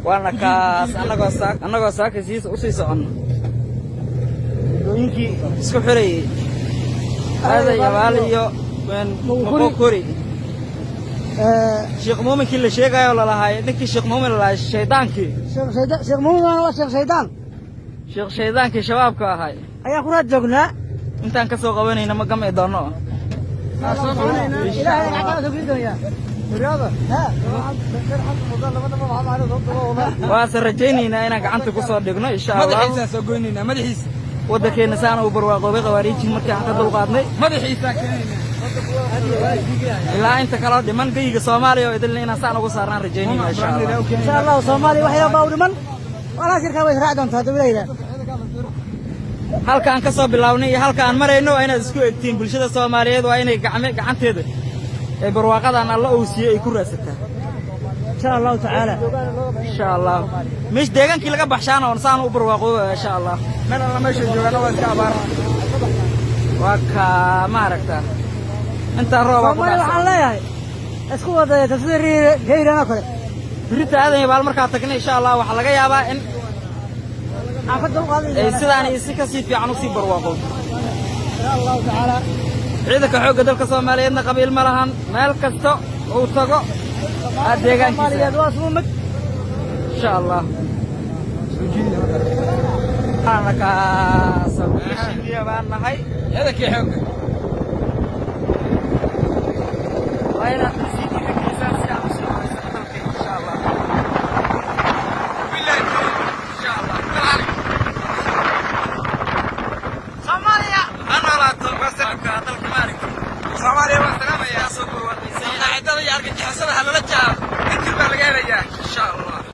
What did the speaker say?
وانا كاس أنا ساك سيس أسيس عن يمكن سكحري هذا يبالي من مقوري شيخ مؤمن كل شيء قايل ولا هاي نك شيخ مؤمن ولا الشيطان كي شيخ مؤمن ولا شيخ شيطان كي شباب كهاي أي أخوات جونا أنت أنك سوق وين هنا مقام إدانه واسر رجينينا إنك عنك قصة دقنا إن شاء الله مدحيسا سوقينينا مدحيس ودك إنسان وبرواقه بقواريج مكان كذا وقادني مدحيسا كنينا إلا أنت كلا دمان جيج سومالي وإذن لنا إنسان وقصارنا رجينينا إن شاء الله إن شاء الله وصومالي وحيا باودمان ولا شركة ويسرع دون تدويله halkaan ka soo bilawnay halkaan marayno waa inaad isku egtiin bulshada Soomaaliyeed waa inay gacanteeda ee barwaaqadan alla uu siiyay ay ku raasataa insha Allah ta'ala insha Allah meesh deegaankii laga baxshaan oo saan u barwaaqo insha Allah meel alla meesha joogana waa iska abaar waa ka maaragta inta roob ku dhacay waxaan leeyahay isku wada taswiir geyrana kale birita aadan yabaal marka tagnay insha Allah waxa laga yaabaa in sidaan isi ka sii fiican u sii barwaaqo insha Allah ta'ala ciidanka xoogga dalka Soomaaliyeedna qabiil ma lahan meel kasta uu tago deegaankiisa waa sumad insha Allah ana ka sabishiya baan nahay ciidanka xoogga wayna sidii fikiisan si aan u soo insha Allah billahi insha Allah Soomaaliya waa salaamaya soo dhawaad. Sayna cidada yarka xasada halala jaa. Intii baa laga helayaa insha Allah.